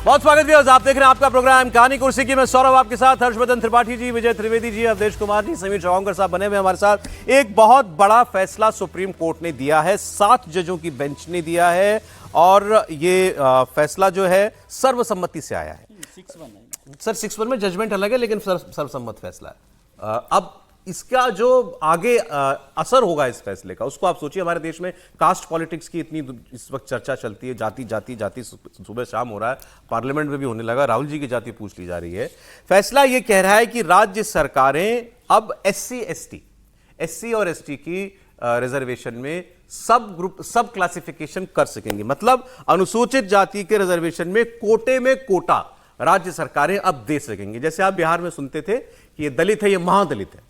बहुत स्वागत है। आप देख रहे हैं आपका प्रोग्राम कहानी कुर्सी की। मैं सौरभ आपके साथ, हर्षवर्धन त्रिपाठी जी, विजय त्रिवेदी जी, अवधेश कुमार जी, समीर चौहानकर साहब बने हुए हमारे साथ। एक बहुत बड़ा फैसला सुप्रीम कोर्ट ने दिया है, 7 जजों की बेंच ने दिया है और ये फैसला जो है सर्वसम्मति से आया है। सर 6-1 में जजमेंट अलग है लेकिन सर्वसम्मत फैसला है। अब इसका जो आगे असर होगा इस फैसले का, उसको आप सोचिए। हमारे देश में कास्ट पॉलिटिक्स की इतनी इस वक्त चर्चा चलती है, जाति सुबह शाम हो रहा है, पार्लियामेंट में भी होने लगा, राहुल जी की जाति पूछ ली जा रही है। फैसला यह कह रहा है कि राज्य सरकारें अब एससी और एसटी की रिजर्वेशन में सब क्लासिफिकेशन कर सकेंगे। मतलब अनुसूचित जाति के रिजर्वेशन में कोटा राज्य सरकारें अब दे सकेंगे। जैसे आप बिहार में सुनते थे कि ये दलित है, ये महादलित है।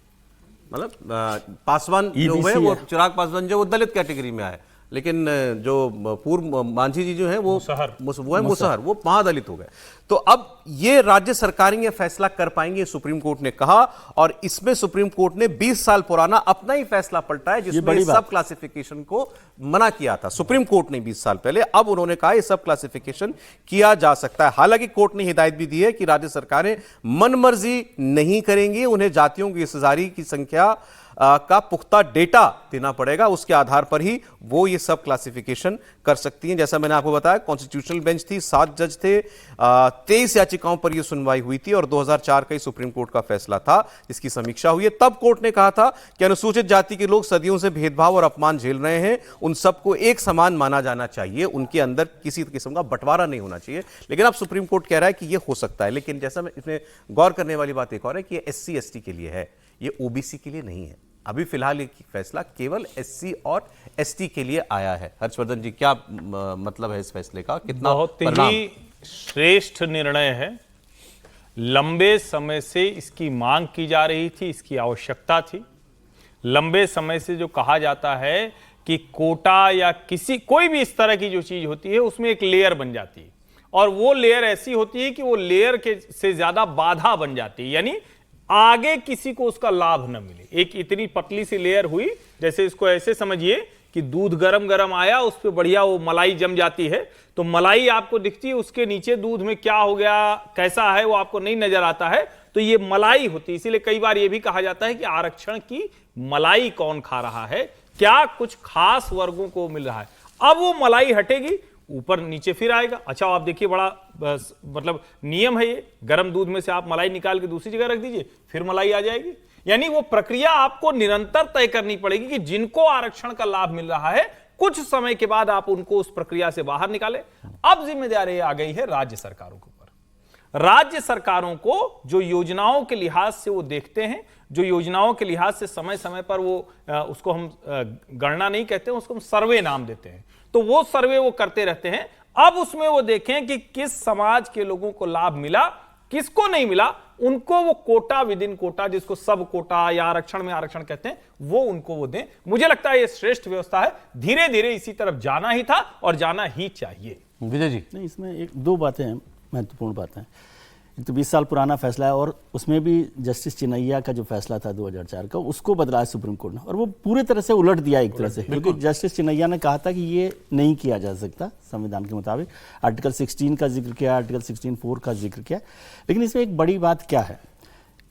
मतलब पासवान जो है वो चिराग पासवान जो वो दलित कैटेगरी में आए, लेकिन जो पूर्व मांझी जी जो है वो मुसहर, वो महादलित हो गए। तो अब ये राज्य सरकारें ये फैसला कर पाएंगे, सुप्रीम कोर्ट ने कहा। और इसमें सुप्रीम कोर्ट ने 20 साल पुराना अपना ही फैसला पलटा है जिसमें सब क्लासिफिकेशन को मना किया था सुप्रीम कोर्ट ने 20 साल पहले। अब उन्होंने कहा ये सब क्लासिफिकेशन किया जा सकता है। हालांकि कोर्ट ने हिदायत भी दी है कि राज्य सरकारें मनमर्जी नहीं करेंगी, उन्हें जातियों की हिस्सेदारी की संख्या का पुख्ता डेटा देना पड़ेगा, उसके आधार पर ही वो ये सब क्लासिफिकेशन कर सकती हैं। जैसा मैंने आपको बताया, कॉन्स्टिट्यूशनल बेंच थी, 7 जज थे, 23 याचिकाओं पर यह सुनवाई हुई थी और 2004 का ही सुप्रीम कोर्ट का फैसला था जिसकी समीक्षा हुई है। तब कोर्ट ने कहा था कि अनुसूचित जाति के लोग सदियों से भेदभाव और अपमान झेल रहे हैं, उन सबको एक समान माना जाना चाहिए, उनके अंदर किसी किस्म का बंटवारा नहीं होना चाहिए। लेकिन अब सुप्रीम कोर्ट कह रहा है कि यह हो सकता है। लेकिन जैसा मैं इसमें गौर करने वाली बात एक और है कि ये एससी एसटी के लिए है, ये ओबीसी के लिए नहीं है। अभी फिलहाल ये फैसला केवल एससी और एसटी के लिए आया है। हर्षवर्धन जी, क्या मतलब है इस फैसले का? कितना बहुत ही श्रेष्ठ निर्णय है। लंबे समय से इसकी मांग की जा रही थी, इसकी आवश्यकता थी। लंबे समय से जो कहा जाता है कि कोटा या कोई भी इस तरह की जो चीज होती है उसमें एक लेयर बन जाती है और वो लेयर ऐसी होती है कि वो लेयर से ज्यादा बाधा बन जाती है, यानी आगे किसी को उसका लाभ न मिले। एक इतनी पतली सी लेयर हुई, जैसे इसको ऐसे समझिए कि दूध गरम आया, उस पर बढ़िया वो मलाई जम जाती है, तो मलाई आपको दिखती है, उसके नीचे दूध में क्या हो गया, कैसा है, वो आपको नहीं नजर आता है। तो ये मलाई होती है। इसीलिए कई बार ये भी कहा जाता है कि आरक्षण की मलाई कौन खा रहा है, क्या कुछ खास वर्गों को मिल रहा है। अब वो मलाई हटेगी, ऊपर नीचे फिर आएगा। अच्छा, आप देखिए, बड़ा मतलब नियम है ये, गर्म दूध में से आप मलाई निकाल के दूसरी जगह रख दीजिए, फिर मलाई आ जाएगी। यानी वो प्रक्रिया आपको निरंतर तय करनी पड़ेगी कि जिनको आरक्षण का लाभ मिल रहा है, कुछ समय के बाद आप उनको उस प्रक्रिया से बाहर निकालें। अब जिम्मेदारी आ गई है राज्य सरकारों के ऊपर। राज्य सरकारों को जो योजनाओं के लिहाज से वो देखते हैं, जो योजनाओं के लिहाज से समय समय पर वो उसको हम गणना नहीं कहते हैं, उसको हम सर्वे नाम देते हैं, तो वो सर्वे वो करते रहते हैं। अब उसमें वो देखें कि किस समाज के लोगों को लाभ मिला, किसको नहीं मिला, उनको वो कोटा विद इन कोटा, जिसको सब कोटा या आरक्षण में आरक्षण कहते हैं, वो उनको वो दें। मुझे लगता है ये श्रेष्ठ व्यवस्था है। धीरे धीरे इसी तरफ जाना ही था और जाना ही चाहिए। विजय जी, नहीं, इसमें 2 बातें हैं, महत्वपूर्ण बातें। एक तो 20 साल पुराना फैसला है और उसमें भी जस्टिस चिनैया का जो फैसला था 2004 का, उसको बदला है सुप्रीम कोर्ट ने और वो पूरे तरह से उलट दिया एक तरह से, क्योंकि जस्टिस चिनैया ने कहा था कि ये नहीं किया जा सकता संविधान के मुताबिक। आर्टिकल 16 का जिक्र किया, आर्टिकल 16(4) का जिक्र किया। लेकिन इसमें एक बड़ी बात क्या है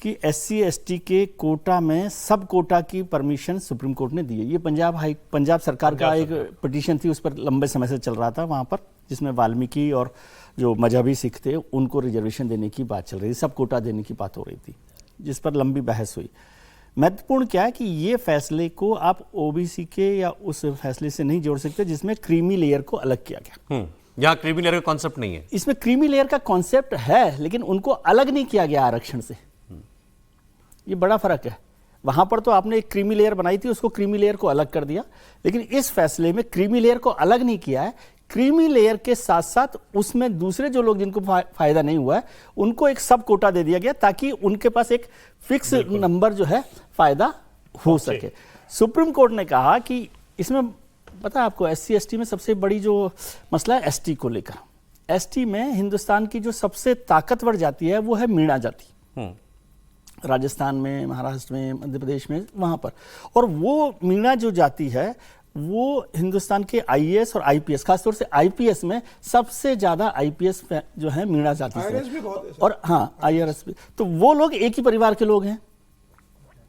कि एससी एसटी के कोटा में सब कोटा की परमिशन सुप्रीम कोर्ट ने दी है। ये पंजाब सरकार का एक पिटीशन थी, उस पर लंबे समय से चल रहा था वहाँ पर, जिसमें वाल्मीकि और जो मजहबी सिख थे उनको रिजर्वेशन देने की बात चल रही थी, सब कोटा देने की बात हो रही थी, जिस पर लंबी बहस हुई। महत्वपूर्ण क्या है कि ये फैसले को आप ओबीसी के या उस फैसले से नहीं जोड़ सकते जिसमें क्रीमी लेयर को अलग किया गया। यहाँ क्रीमी लेयर का कॉन्सेप्ट नहीं है। इसमें क्रीमी लेयर का कॉन्सेप्ट है, लेकिन उनको अलग नहीं किया गया आरक्षण से। ये बड़ा फर्क है। वहां पर तो आपने एक क्रीमी लेयर बनाई थी, उसको क्रीमी लेयर को अलग कर दिया, लेकिन इस फैसले में क्रीमी लेयर को अलग नहीं किया है। क्रीमी लेयर के साथ साथ उसमें दूसरे जो लोग जिनको फायदा नहीं हुआ है उनको एक सब कोटा दे दिया गया, ताकि उनके पास एक फिक्स नंबर जो है फायदा हो सके। सुप्रीम कोर्ट ने कहा कि इसमें पता है आपको, एससी एसटी में सबसे बड़ी जो मसला है एसटी को लेकर। एसटी में हिंदुस्तान की जो सबसे ताकतवर जाति है वो है मीणा जाति, राजस्थान में, महाराष्ट्र में, मध्य प्रदेश में, वहां पर। और वो मीणा जो जाति है वो हिंदुस्तान के आईएएस और आईपीएस, खासतौर से आईपीएस में सबसे ज्यादा आईपीएस जो है मीणा जाति से IRS भी बहुत है सर। और हाँ आईआरएस भी। तो वो लोग एक ही परिवार के लोग हैं,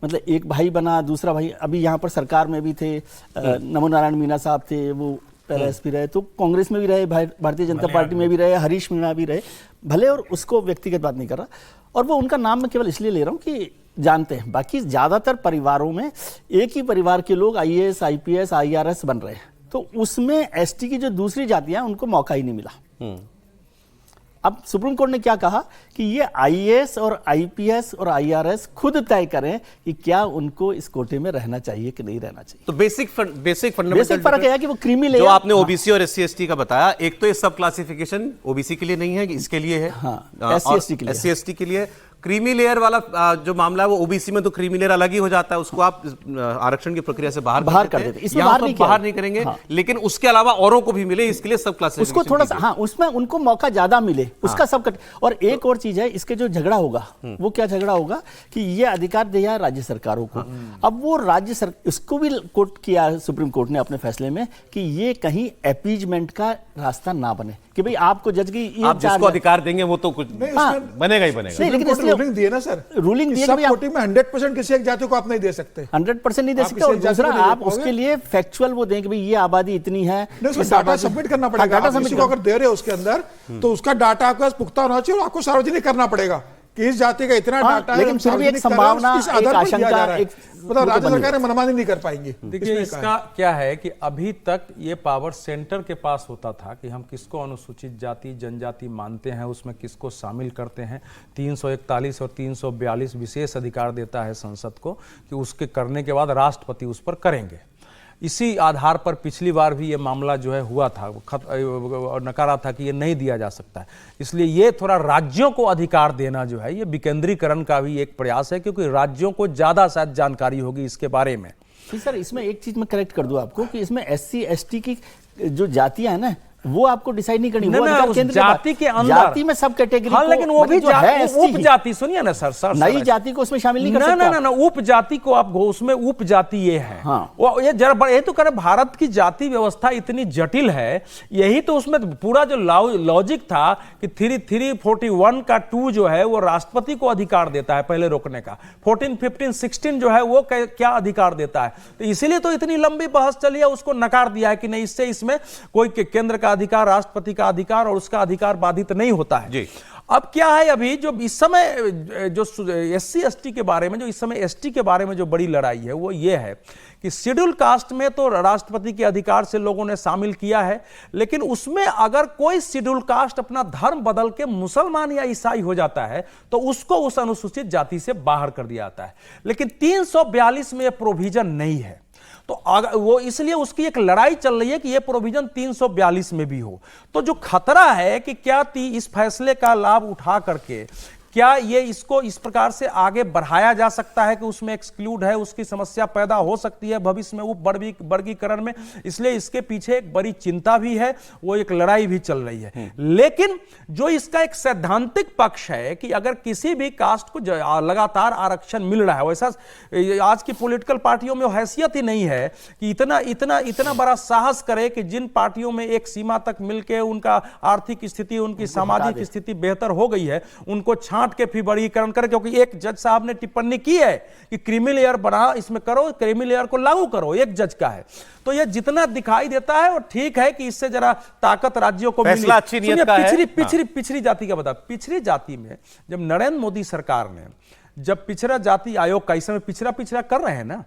मतलब एक भाई बना, दूसरा भाई, अभी यहाँ पर सरकार में भी थे, नमो नारायण मीणा साहब थे, वो पहले एसपी रहे, तो कांग्रेस में भी रहे, भारतीय जनता पार्टी में भी रहे, हरीश मीणा भी रहे भले, और उसको व्यक्तिगत बात नहीं कर रहा, और वो उनका नाम मैं केवल इसलिए ले रहा हूँ कि जानते हैं। बाकी ज्यादातर परिवारों में एक ही परिवार के लोग आईएएस, आईपीएस, आईआरएस बन रहे हैं, तो उसमें एसटी की जो दूसरी जातियां उनको मौका ही नहीं मिला। अब सुप्रीम कोर्ट ने क्या कहा कि ये आईएएस और आईपीएस और आईआरएस खुद तय करें कि क्या उनको इस कोटे में रहना चाहिए कि नहीं रहना चाहिए। तो बेसिक फंडामेंटल फर्क है कि वो क्रीमी जो लेयर, आपने ओबीसी और एससी एसटी का बताया, एक तो ये सब क्लासिफिकेशन ओबीसी के लिए नहीं है, इसके लिए है, SC SC के लिए। क्रीमी लेयर वाला जो मामला है वो ओबीसी में तो क्रीमी लेयर अलग ही हो जाता है, उसको आप आरक्षण की प्रक्रिया से बाहर कर देते हैं। इसमें बाहर नहीं करेंगे, लेकिन उसके अलावा औरों को भी मिले, इसके लिए सब क्लासिफिकेशन उसको थोड़ा सा, हाँ, उसमें उनको मौका ज्यादा मिले, उसका सब कट। और एक और चीज है, इसके जो झगड़ा होगा वो क्या झगड़ा होगा कि ये अधिकार दिया है राज्य सरकारों को। अब वो इसको भी कोर्ट किया सुप्रीम कोर्ट ने अपने फैसले में कि ये कहीं अपीजमेंट का रास्ता ना बने, कि भाई आपको जज की आप जिसको अधिकार देंगे वो तो कुछ बनेगा ही बनेगा। नहीं, लेकिन रूलिंग दिए ना सर, रूलिंग दिए सब कोटी में 100% किसी एक जाति को आप नहीं दे सकते, 100% नहीं दे सकते। और दूसरा, आप उसके लिए फैक्चुअल वो दें कि भाई ये आबादी इतनी है, डाटा सबमिट करना पड़ेगा। डाटा किसी को अगर दे रहे हो उसके अंदर, तो उसका डाटा आपके पास पुख्ता होना चाहिए और आपको सार्वजनिक करना पड़ेगा कि इस जाति का इतना डाटा है, लेकिन फिर भी एक संभावना, एक आशंका, मतलब राज्य सरकारें मनमानी नहीं कर पाएंगी। देखिए, इसका क्या है कि अभी तक ये पावर सेंटर के पास होता था कि हम किसको अनुसूचित जाति जनजाति मानते हैं, उसमें किसको शामिल करते हैं। 341 और 342 विशेष अधिकार देता है संसद को कि उसके करने के बाद राष्ट्रपति उस पर करेंगे। इसी आधार पर पिछली बार भी ये मामला जो है हुआ था, नकारा था कि ये नहीं दिया जा सकता है। इसलिए ये थोड़ा राज्यों को अधिकार देना जो है, ये विकेंद्रीकरण का भी एक प्रयास है, क्योंकि राज्यों को ज्यादा शायद जानकारी होगी इसके बारे में। सर, इसमें एक चीज मैं करेक्ट कर दूं आपको कि इसमें SC ST की जो जातियां हैं ना, वो आपको डिसाइड नहीं करनी, वो अधिकार केंद्र जाति के अंदर, जाति में सब कैटेगरी, हाँ, लेकिन वो भी उपजाति, सुनिए ना सर, नई जाति को उसमें शामिल नहीं कर सकते। ना, उपजाति को आप उसमें उपजाति ये है, हाँ। वो ये जरा ये तो करे, भारत की जाति व्यवस्था इतनी जटिल है, यही तो उसमें पूरा जो लॉजिक था कि 341 का 2 जो है वो राष्ट्रपति को अधिकार देता है पहले रोकने का, 14, 15, 16 जो है वो क्या अधिकार देता है। तो इसीलिए तो इतनी लंबी बहस चली है, उसको नकार दिया है कि नहीं, इससे इसमें कोई केंद्र का अधिकार, राष्ट्रपति का अधिकार और उसका अधिकार बाधित नहीं होता है जी। अब क्या है, अभी जो इस समय जो SC ST के बारे में, जो इस समय ST के बारे में जो बड़ी लड़ाई है वो ये है कि शेड्यूल कास्ट में तो राष्ट्रपति के अधिकार से लोगों ने शामिल किया है, लेकिन उसमें अगर कोई शेड्यूल कास्ट अपना धर्म बदल के मुसलमान या ईसाई हो जाता है तो उसको उस अनुसूचित जाति से बाहर कर दिया जाता है। लेकिन 342 में यह प्रोविजन नहीं है, तो वो इसलिए उसकी एक लड़ाई चल रही है कि ये प्रोविजन 342 में भी हो। तो जो खतरा है कि क्या इस फैसले का लाभ उठा करके क्या ये इसको इस प्रकार से आगे बढ़ाया जा सकता है कि उसमें एक्सक्लूड है, उसकी समस्या पैदा हो सकती है भविष्य में उप वर्गीकरण में। इसलिए इसके पीछे एक बड़ी चिंता भी है, वो एक लड़ाई भी चल रही है। लेकिन जो इसका एक सैद्धांतिक पक्ष है कि अगर किसी भी कास्ट को लगातार आरक्षण मिल रहा है, वैसा आज की पॉलिटिकल पार्टियों में हैसियत ही नहीं है कि इतना बड़ा साहस करे कि जिन पार्टियों में एक सीमा तक मिलकर उनका आर्थिक स्थिति, उनकी सामाजिक स्थिति बेहतर हो गई है, उनको छांट के फिर वर्गीकरण करे। क्योंकि एक जज साहब ने टिप्पणी की है कि क्रीमी लेयर बना, इसमें करो, क्रीमी लेयर को लागू करो, एक जज का है। तो ये जितना दिखाई देता है और ठीक है कि इससे जरा ताकत राज्यों को मिली। अच्छी नियत का है। पिछड़ी जाति का बता, पिछड़ी जाति में जब नरेंद्र मोदी सरकार ने जब पिछड़ा जाति आयोग का, इस समय पिछड़ा कर रहे हैं ना,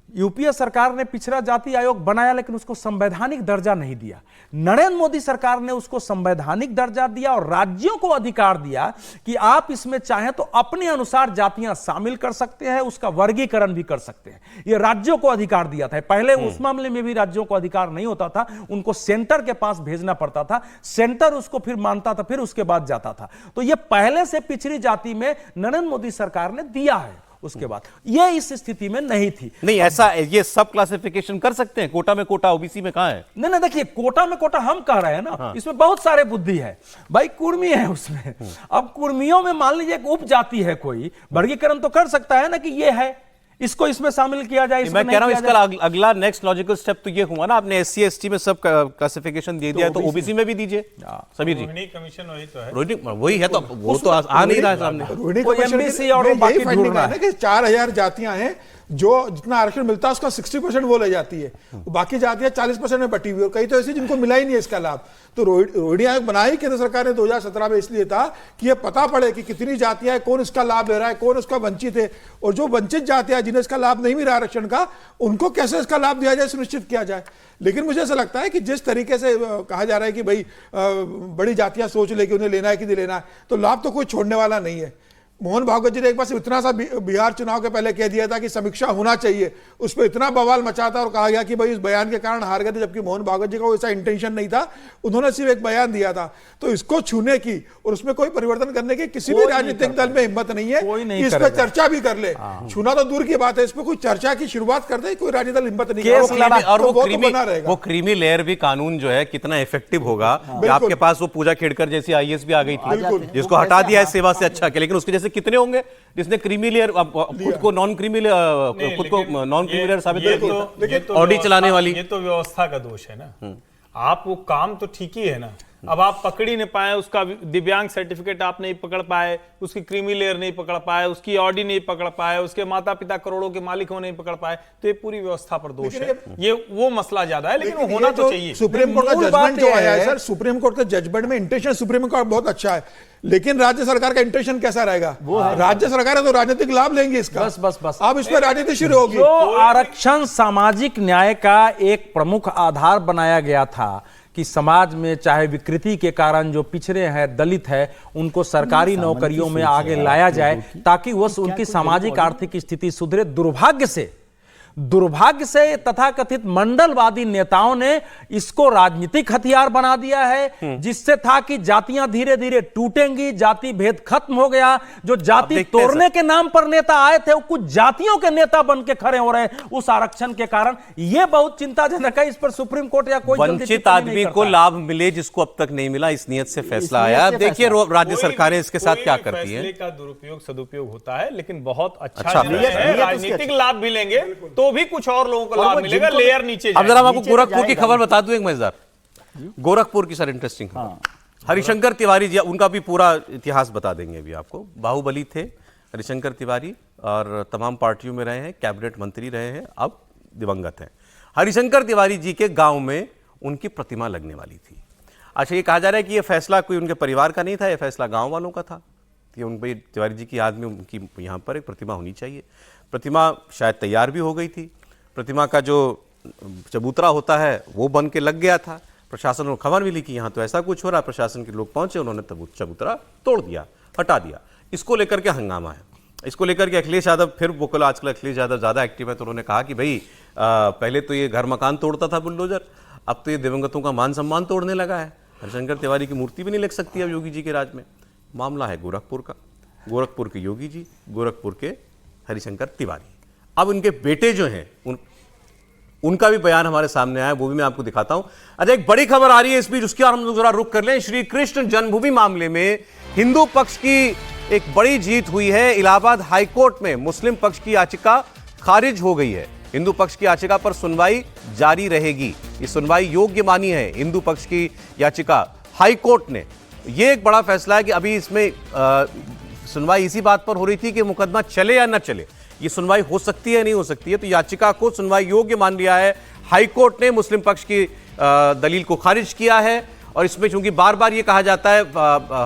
यूपीए सरकार ने पिछड़ा जाति आयोग बनाया लेकिन उसको संवैधानिक दर्जा नहीं दिया। नरेंद्र मोदी सरकार ने उसको संवैधानिक दर्जा दिया और राज्यों को अधिकार दिया कि आप इसमें चाहें तो अपने अनुसार जातियां शामिल कर सकते हैं, उसका वर्गीकरण भी कर सकते हैं। यह राज्यों को अधिकार दिया था। पहले उस मामले में भी राज्यों को अधिकार नहीं होता था, उनको सेंटर के पास भेजना पड़ता था, सेंटर उसको फिर मानता था, फिर उसके बाद जाता था। तो यह पहले से पिछड़ी जाति में नरेंद्र मोदी सरकार ने दिया है। उसके बाद ये इस स्थिति में नहीं थी। नहीं, ऐसा ये सब क्लासिफिकेशन कर सकते हैं, कोटा में कोटा, ओबीसी में कहां है? नहीं, देखिए, कोटा में कोटा हम कह रहे हैं ना, इसमें बहुत सारे बुद्धि है भाई, कुर्मी है उसमें। अब कुर्मियों में मान लीजिए एक उप जाति है, कोई वर्गीकरण तो कर सकता है ना कि ये है, इसको इसमें शामिल किया जाए, इसमें मैं कह रहा हूं नहीं किया इसका जाए। अगला नेक्स्ट लॉजिकल स्टेप तो ये हुआ ना, आपने SC ST में सब क्लासिफिकेशन दे दिया, तो ओबीसी में भी दीजिए समीर जी। रोहिणी कमिशन वही तो है। रोहिणी वही है, तो वो तो आ नहीं रहा है सामने। रोहिणी कोई कमीशन MBC और में बाकी यही finding ढूंढना है ना कि 4000 जातियां हैं, जो जितना आरक्षण मिलता है उसका 60% वो ले जाती है, बाकी जातियां 40% में बटी हुई, और कई तो ऐसी जिनको मिला ही नहीं है इसका लाभ। तो रोहिणी आयोग बना ही केंद्र सरकार ने 2017 में इसलिए था कि ये पता पड़े कि कितनी जातियां हैं, कौन इसका लाभ ले रहा है, कौन उसका वंचित है, और जो वंचित जातियां जिन्हें इसका लाभ नहीं मिल रहा आरक्षण का, उनको कैसे इसका लाभ दिया जाए, सुनिश्चित किया जाए। लेकिन मुझे ऐसा लगता है कि जिस तरीके से कहा जा रहा है कि भाई बड़ी जातियां सोच ले कि उन्हें लेना है कि नहीं लेना है, तो लाभ तो कोई छोड़ने वाला नहीं है। मोहन भागवत जी ने एक बार इतना सा बिहार चुनाव के पहले कह दिया था कि समीक्षा होना चाहिए, उस पर इतना बवाल मचा था और कहा गया कि भाई इस बयान के कारण हार गए थे, जबकि मोहन भागवत जी का ऐसा इंटेंशन नहीं था, उन्होंने सिर्फ एक बयान दिया था। तो इसको छूने की और उसमें कोई परिवर्तन करने की किसी भी राजनीतिक दल में हिम्मत नहीं है कि इस पर चर्चा भी कर ले। छूना तो दूर की बात है, इस पर कोई चर्चा की शुरुआत कर दे, कोई राजनीतिक दल हिम्मत नहीं है। और तो वो क्रीमी लेयर भी कानून जो है कितना इफेक्टिव होगा कि आपके पास वो पूजा खेड़कर जैसी IAS भी आ गई थी, जिसको हटा दिया है सेवा से अच्छा के, लेकिन उसके जैसे कितने होंगे जिसने क्रीमी लेयर खुद को नॉन क्रीमी लेयर साबित कर ऑडी चलाने वाली। ये तो व्यवस्था का दोष है ना। आप वो काम तो ठीक ही है ना, अब आप पकड़ ही नहीं पाए, उसका दिव्यांग सर्टिफिकेट आप नहीं पकड़ पाए, उसकी क्रीमी लेयर नहीं पकड़ पाए, उसकी ऑडी नहीं पकड़ पाए, उसके माता पिता करोड़ों के मालिक हो नहीं पकड़ पाए, तो ये पूरी व्यवस्था पर दोष है। ये वो मसला ज्यादा है, लेकिन वो होना तो चाहिए। सुप्रीम कोर्ट का जजमेंट जो आया है सर, सुप्रीम कोर्ट के जजमेंट में इंटेंशन सुप्रीम कोर्ट बहुत अच्छा है, लेकिन राज्य सरकार का इंटेंशन कैसा रहेगा? राज्य सरकार है तो राजनीतिक लाभ लेंगे इसका। बस अब इस पर राजनीति शुरू होगी। जो आरक्षण सामाजिक न्याय का एक प्रमुख आधार बनाया गया था कि समाज में चाहे विकृति के कारण जो पिछड़े हैं, दलित है, उनको सरकारी नौकरियों में आगे लाया जाए ताकि वो उनकी सामाजिक आर्थिक स्थिति सुधरे। दुर्भाग्य से तथाकथित मंडलवादी नेताओं ने इसको राजनीतिक हथियार बना दिया है, जिससे था कि जातियां धीरे धीरे टूटेंगी, जाति भेद खत्म हो गया। जो जाति तोड़ने के नाम पर नेता आए थे वो कुछ जातियों के नेता बन के खड़े हो रहे हैं उस आरक्षण के कारण। यह बहुत चिंताजनक है। इस पर सुप्रीम कोर्ट या कोई वंचित आदमी को लाभ मिले जिसको अब तक नहीं मिला, इस नियत से फैसला आया। देखिए राज्य सरकारें इसके साथ क्या करती है। का दुरुपयोग सदुपयोग होता है, लेकिन बहुत अच्छा है। राजनीतिक लाभ भी लेंगे तो भी कुछ और लोगों को लाभ मिलेगा, लेयर नीचे। अब जरा मैं आपको गोरखपुर की खबर बता दूं, एक मजेदार गोरखपुर की सर इंटरेस्टिंग हरिशंकर तिवारी जी, उनका भी पूरा इतिहास बता देंगे अभी आपको। बाहुबली थे हरिशंकर तिवारी और तमाम पार्टियों में रहे हैं, कैबिनेट मंत्री रहे हैं, अब दिवंगत हैं। हरिशंकर तिवारी जी के गांव में उनकी प्रतिमा लगने वाली थी। अच्छा, ये कहा जा रहा है कि ये फैसला कोई उनके परिवार का नहीं था, ये फैसला गांव वालों का था कि उन भाई तिवारी जी की याद में उनकी यहाँ पर एक प्रतिमा होनी चाहिए। प्रतिमा शायद तैयार भी हो गई थी, प्रतिमा का जो चबूतरा होता है वो बन के लग गया था। प्रशासन को खबर मिली कि यहाँ तो ऐसा कुछ हो रहा है, प्रशासन के लोग पहुंचे, उन्होंने चबूतरा तोड़ दिया, हटा दिया। इसको लेकर के हंगामा है। इसको लेकर के अखिलेश यादव फिर बोले, आजकल अखिलेश यादव ज़्यादा एक्टिव है, तो उन्होंने कहा कि भाई पहले तो ये घर मकान तोड़ता था बुलडोजर, अब तो ये दिवंगतों का मान सम्मान तोड़ने लगा है। हरिशंकर तिवारी की मूर्ति भी नहीं लग सकती अब योगी जी के राज में। मामला है गोरखपुर का, गोरखपुर के योगी जी, गोरखपुर के हरिशंकर तिवारी। अब उनके बेटे जो हैं उनका भी बयान हमारे सामने आया, वो भी मैं आपको दिखाता हूं। अच्छा, एक बड़ी खबर आ रही है इस बीच, उसकी और हम लोग जरा रुक कर लें। श्री कृष्ण जन्मभूमि मामले में हिंदू पक्ष की एक बड़ी जीत हुई है। इलाहाबाद हाईकोर्ट में मुस्लिम पक्ष की याचिका खारिज हो गई है। हिंदू पक्ष की याचिका पर सुनवाई जारी रहेगी। ये सुनवाई योग्य मानी है हिंदू पक्ष की याचिका हाईकोर्ट ने। यह एक बड़ा फैसला है कि अभी इसमें सुनवाई इसी बात पर हो रही थी कि मुकदमा चले या न चले, ये सुनवाई हो सकती है नहीं हो सकती है। तो याचिका को सुनवाई योग्य मान लिया है हाईकोर्ट ने, मुस्लिम पक्ष की दलील को खारिज किया है। और इसमें चूंकि बार बार ये कहा जाता है,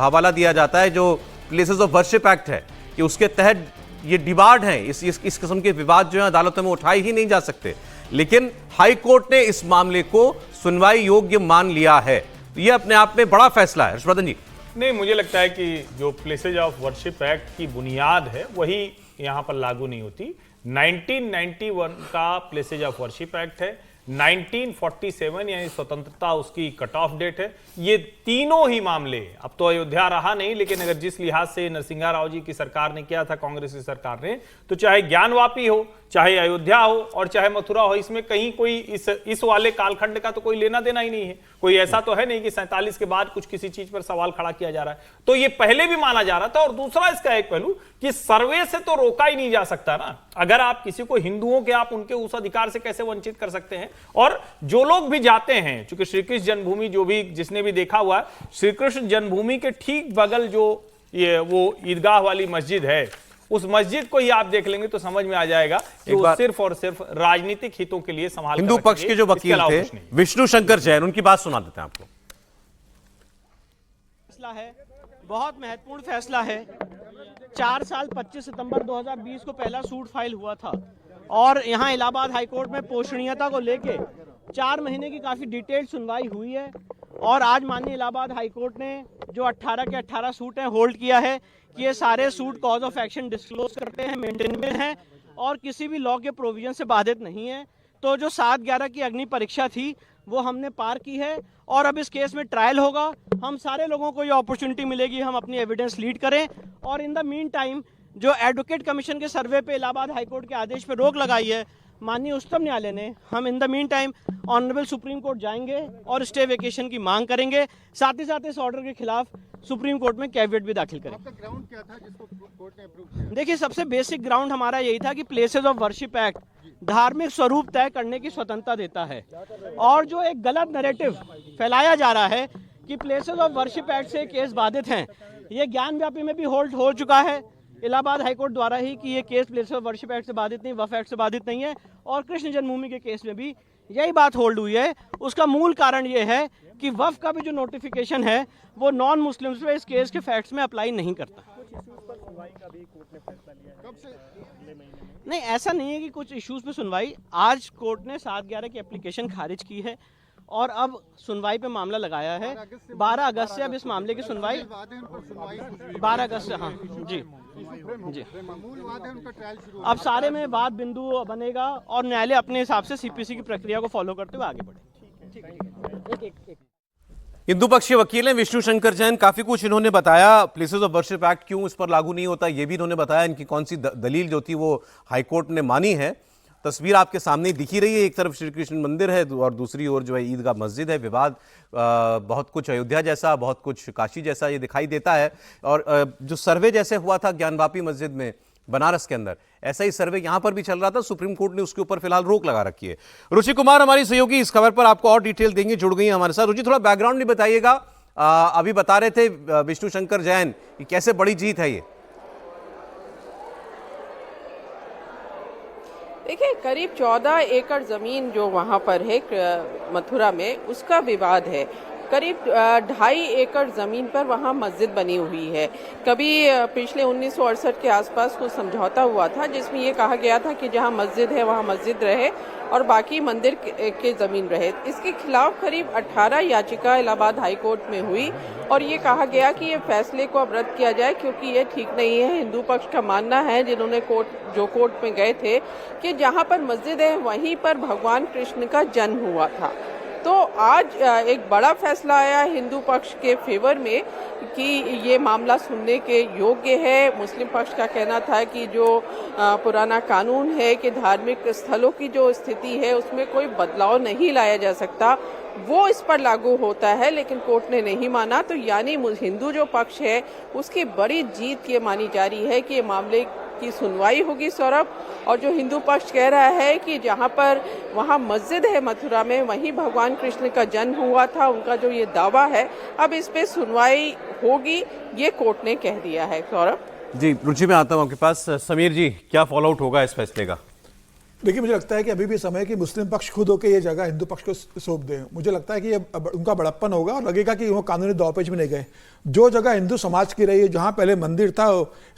हवाला दिया जाता है जो प्लेसेस ऑफ वर्शिप एक्ट है कि उसके तहत ये डिबार्ड हैं, इस किस्म के विवाद जो है अदालतों में उठाए ही नहीं जा सकते। लेकिन हाईकोर्ट ने इस मामले को सुनवाई योग्य मान लिया है। तो ये अपने आप में बड़ा फैसला है। हर्षवर्धन जी, नहीं, मुझे लगता है कि जो प्लेसेज ऑफ वर्शिप एक्ट की बुनियाद है वही यहाँ पर लागू नहीं होती। 1991 का प्लेसेज ऑफ वर्शिप एक्ट है, 1947 यानी स्वतंत्रता उसकी कट ऑफ डेट है। ये तीनों ही मामले, अब तो अयोध्या रहा नहीं, लेकिन अगर जिस लिहाज से नरसिंहा राव जी की सरकार ने किया था, कांग्रेस की सरकार ने, तो चाहे ज्ञानवापी हो, चाहे अयोध्या हो और चाहे मथुरा हो, इसमें कहीं कोई इस वाले कालखंड का तो कोई लेना देना ही नहीं है। कोई ऐसा तो है नहीं कि 47 के बाद कुछ किसी चीज पर सवाल खड़ा किया जा रहा है। तो ये पहले भी माना जा रहा था। और दूसरा इसका एक पहलू कि सर्वे से तो रोका ही नहीं जा सकता ना। अगर आप किसी को हिंदुओं के, आप उनके उस अधिकार से कैसे वंचित कर सकते हैं। और जो लोग भी जाते हैं, चूंकि श्री कृष्ण जन्मभूमि, जो भी जिसने भी देखा हुआ, श्री कृष्ण जन्मभूमि के ठीक बगल जो ये वो ईदगाह वाली मस्जिद है, उस मस्जिद को ही आप देख लेंगे तो समझ में आ जाएगा कि वो सिर्फ और सिर्फ राजनीतिक हितों के लिए संभाल हिंदू पक्ष के जो वकील थे विष्णु शंकर जैन, उनकी बात सुना देते हैं आपको। फैसला है, बहुत महत्वपूर्ण फैसला है। 4 साल 25 सितंबर 2020 को पहला सूट फाइल हुआ था और यहाँ इलाहाबाद हाईकोर्ट में पोषणीयता को लेके 4 महीने की काफी डिटेल सुनवाई हुई है। और आज माननीय इलाहाबाद हाईकोर्ट ने जो 18 के 18 सूट हैं होल्ड किया है कि ये सारे suit cause of action disclose करते हैं, मेंटेनेबल हैं और किसी भी लॉ के प्रोविजन से बाधित नहीं है। तो जो 7/11 की अग्नि परीक्षा थी वो हमने पार की है और अब इस केस में ट्रायल होगा। हम सारे लोगों को ये अपॉर्चुनिटी मिलेगी, हम अपनी एविडेंस लीड करें। और इन द मीन टाइम जो एडवोकेट कमीशन के सर्वे पे इलाहाबाद हाईकोर्ट के आदेश पे रोक लगाई है माननीय उच्चतम न्यायालय ने, हम in the mean time honourable supreme court जाएंगे और स्टे वेकेशन की मांग करेंगे। साथ ही साथ इस ऑर्डर के खिलाफ सुप्रीम कोर्ट में कैविएट भी दाखिल करेंगे। आपका ग्राउंड क्या था जिसको कोर्ट ने अप्रूव किया? देखिए, सबसे बेसिक ग्राउंड हमारा यही था कि प्लेसेस ऑफ वर्शिप एक्ट धार्मिक स्वरूप तय करने की स्वतंत्रता देता है। और जो एक गलत नैरेटिव फैलाया जा रहा है कि प्लेसेस ऑफ वर्शिप एक्ट से केस बाधित हैं, ये ज्ञान व्यापी में भी होल्ड हो चुका है इलाहाबाद हाईकोर्ट द्वारा ही कि ये case places of worship act से बाधित नहीं, वक्फ एक्ट से बाधित नहीं है। और कृष्ण जन्मभूमि के केस में भी यही बात होल्ड हुई है। उसका मूल कारण ये है कि वक्फ का भी जो नोटिफिकेशन है वो नॉन मुस्लिम्स पे इस केस के फैक्ट्स में अप्लाई नहीं करता। नहीं, ऐसा नहीं है कि कुछ इश्यूज पे सुनवाई, आज कोर्ट ने 7/11 की एप्लीकेशन खारिज की है और अब सुनवाई पे मामला लगाया है 12 अगस्त से। अब इस मामले की सुनवाई 12 अगस्त से, हाँ जी जी, अब सारे में वाद बिंदु बनेगा और न्यायालय अपने हिसाब से सीपीसी की प्रक्रिया को फॉलो करते हुए आगे बढ़े। हिंदू पक्ष के वकील हैं विष्णु शंकर जैन, काफी कुछ इन्होंने बताया। प्लेसेस ऑफ वर्शिप एक्ट क्यों इस पर लागू नहीं होता ये भी इन्होंने बताया। इनकी कौन सी दलील जो थी वो हाईकोर्ट ने मानी है। तस्वीर आपके सामने दिखी रही है, एक तरफ श्री कृष्ण मंदिर है और दूसरी ओर जो है ईदगाह मस्जिद है। विवाद बहुत कुछ अयोध्या जैसा, बहुत कुछ काशी जैसा ये दिखाई देता है। और जो सर्वे जैसे हुआ था ज्ञानवापी मस्जिद में बनारस के अंदर, ऐसा ही सर्वे यहां पर भी चल रहा था। सुप्रीम कोर्ट ने उसके ऊपर फिलहाल रोक लगा रखी है। रुचि कुमार हमारी सहयोगी इस खबर पर आपको और डिटेल देंगे, जुड़ गई हमारे साथ। रुचि, थोड़ा बैकग्राउंड भी बताइएगा। अभी बता रहे थे विष्णु शंकर जैन कि कैसे बड़ी जीत है ये। देखिए, करीब 14 एकड़ जमीन जो वहाँ पर है मथुरा में, उसका विवाद है। करीब 2.5 एकड़ जमीन पर वहाँ मस्जिद बनी हुई है। कभी पिछले 1968 के आसपास कुछ समझौता हुआ था जिसमें ये कहा गया था कि जहाँ मस्जिद है वहाँ मस्जिद रहे और बाकी मंदिर के जमीन रहे। इसके खिलाफ करीब 18 याचिका इलाहाबाद हाई कोर्ट में हुई और ये कहा गया कि ये फैसले को अब रद्द किया जाए क्योंकि ये ठीक नहीं है। हिंदू पक्ष का मानना है, जिन्होंने कोर्ट में गए थे, कि जहाँ पर मस्जिद है वहीं पर भगवान कृष्ण का जन्म हुआ था। तो आज एक बड़ा फैसला आया हिंदू पक्ष के फेवर में कि ये मामला सुनने के योग्य है। मुस्लिम पक्ष का कहना था कि जो पुराना कानून है कि धार्मिक स्थलों की जो स्थिति है उसमें कोई बदलाव नहीं लाया जा सकता, वो इस पर लागू होता है, लेकिन कोर्ट ने नहीं माना। तो यानी हिंदू जो पक्ष है उसकी बड़ी जीत ये मानी जा रही है कि ये मामले की सुनवाई होगी सौरभ। और जो हिंदू पक्ष कह रहा है कि जहां पर वहां मस्जिद है मथुरा में वहीं भगवान कृष्ण का जन्म हुआ था, उनका जो ये दावा है, अब इस पे सुनवाई होगी, ये कोर्ट ने कह दिया है। सौरभ जी, रुचि में आता हूं आपके पास। समीर जी, क्या फॉलो आउट होगा इस फैसले का? देखिए, मुझे लगता है कि अभी भी समय है कि मुस्लिम पक्ष खुद होकर ये जगह हिंदू पक्ष को सौंप दें। मुझे लगता है कि ये उनका बड़प्पन होगा और लगेगा कि वो कानूनी दांवपेच में नहीं गए। जो जगह हिंदू समाज की रही है, जहाँ पहले मंदिर था,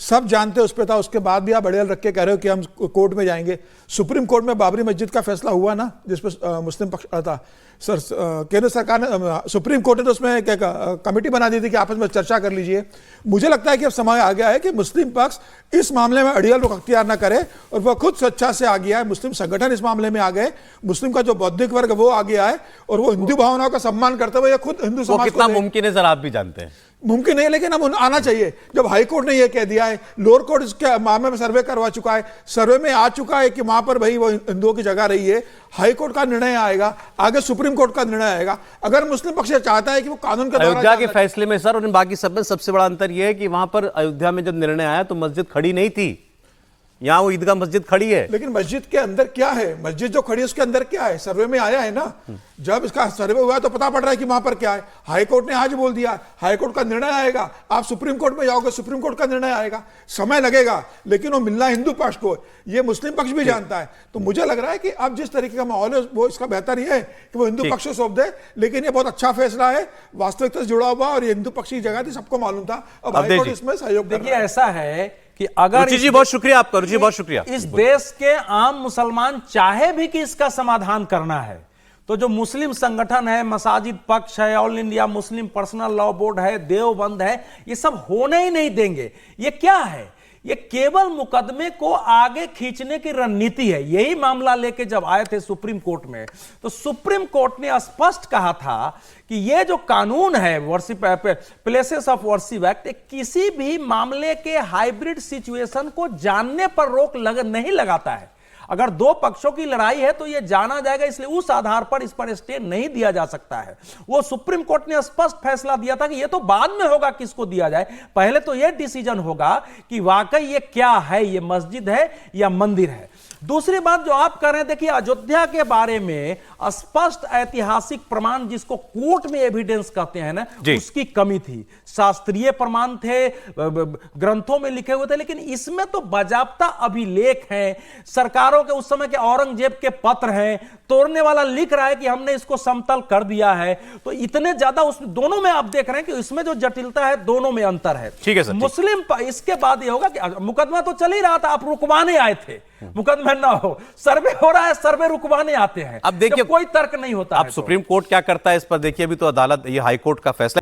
सब जानते उस पर था, उसके बाद भी आप अड़ियल रख के कह रहे हो कि हम कोर्ट में जाएंगे। सुप्रीम कोर्ट में बाबरी मस्जिद का फैसला हुआ ना, जिस पर मुस्लिम पक्ष था, केंद्र सरकार ने, सुप्रीम कोर्ट ने तो उसमें कमेटी बना दी थी कि आपस में चर्चा कर लीजिए। मुझे लगता है कि अब समय आ गया है कि मुस्लिम पक्ष इस मामले में अड़ियल रुख अख्तियार न करे और वह खुद स्वेच्छा से आ गया है। मुस्लिम संगठन इस मामले में आ गए, मुस्लिम का जो बौद्धिक वर्ग वो आगे आए और वो हिंदू भावनाओं का सम्मान करते हुए खुद हिंदू वो समाज कितना को मुमकिन है सर, आप भी जानते हैं। मुमकिन नहीं, लेकिन अब आना चाहिए। जब हाई कोर्ट ने ये कह दिया है, लोअर कोर्ट इसके मामले में सर्वे करवा चुका है, सर्वे में आ चुका है कि वहां पर भाई वो हिंदुओं की जगह रही है, हाई कोर्ट का निर्णय आएगा, आगे सुप्रीम कोर्ट का निर्णय आएगा। अगर मुस्लिम पक्ष चाहता है कि वो कानून के द्वारा अयोध्या के फैसले में सर और इन बाकी सब में सबसे बड़ा अंतर यह है कि वहां पर अयोध्या में जब निर्णय आया तो मस्जिद खड़ी नहीं थी, यहाँ वो ईदगाह मस्जिद खड़ी है। लेकिन मस्जिद के अंदर क्या है, मस्जिद जो खड़ी है उसके अंदर क्या है, सर्वे में आया है ना। जब इसका सर्वे हुआ तो पता पड़ रहा है कि वहां पर क्या है। हाई कोर्ट ने आज बोल दिया, हाई कोर्ट का निर्णय आएगा, आप सुप्रीम कोर्ट में जाओगे, सुप्रीम कोर्ट का निर्णय आएगा, समय लगेगा, लेकिन वो मिलना हिंदू पक्ष को, ये मुस्लिम पक्ष भी जानता है। तो मुझे लग रहा है कि अब जिस तरीके का माहौल है वो इसका बेहतर ये है कि वो हिंदू पक्ष को सौंप दे। लेकिन ये बहुत अच्छा फैसला है, वास्तविकता से जुड़ा हुआ, और ये हिंदू पक्ष की जगह थी, सबको मालूम था। अब हाई कोर्ट इसमें सहयोग कर देखिए रहा है। ऐसा है कि अगर रुचि जी बहुत शुक्रिया आपका, रुचि बहुत शुक्रिया। इस देश के आम मुसलमान चाहे भी कि इसका समाधान करना है तो जो मुस्लिम संगठन है, मसाजिद पक्ष है, all India Muslim personal law board है, देवबंद है, ये सब होने ही नहीं देंगे। ये क्या है, ये केवल मुकदमे को आगे खींचने की रणनीति है। यही मामला लेके जब आए थे सुप्रीम कोर्ट में तो सुप्रीम कोर्ट ने स्पष्ट कहा था कि ये जो कानून है worship places of worship act, किसी भी मामले के हाइब्रिड सिचुएशन को जानने पर रोक नहीं लगाता है। अगर दो पक्षों की लड़ाई है तो यह जाना जाएगा, इसलिए उस आधार पर इस पर स्टे नहीं दिया जा सकता है। वो सुप्रीम कोर्ट ने स्पष्ट फैसला दिया था कि यह तो बाद में होगा किसको दिया जाए, पहले तो यह डिसीजन होगा कि वाकई ये क्या है, ये मस्जिद है या मंदिर है। दूसरी बात जो आप कर रहे हैं, देखिए अयोध्या के बारे में स्पष्ट ऐतिहासिक प्रमाण जिसको कोर्ट में एविडेंस कहते हैं ना, उसकी कमी थी। शास्त्रीय प्रमाण थे, ग्रंथों में लिखे हुए थे, लेकिन इसमें तो बाजाबता अभिलेख हैं, सरकारों के उस समय के औरंगजेब के पत्र हैं, तोड़ने वाला लिख रहा है कि हमने इसको समतल कर दिया है। तो इतने ज्यादा उस दोनों में आप देख रहे हैं कि इसमें जो जटिलता है दोनों में अंतर है। ठीक है सर। मुस्लिम इसके बाद ये होगा कि मुकदमा तो चल ही रहा था, आप रुकवाने आए थे, मुकदमा ना हो, सर्वे हो रहा है, सर्वे रुकवाने आते हैं। अब देखिए कोई तर्क नहीं होता। अब सुप्रीम कोर्ट क्या करता है इस पर देखिए, अभी तो अदालत, ये हाई कोर्ट का फैसला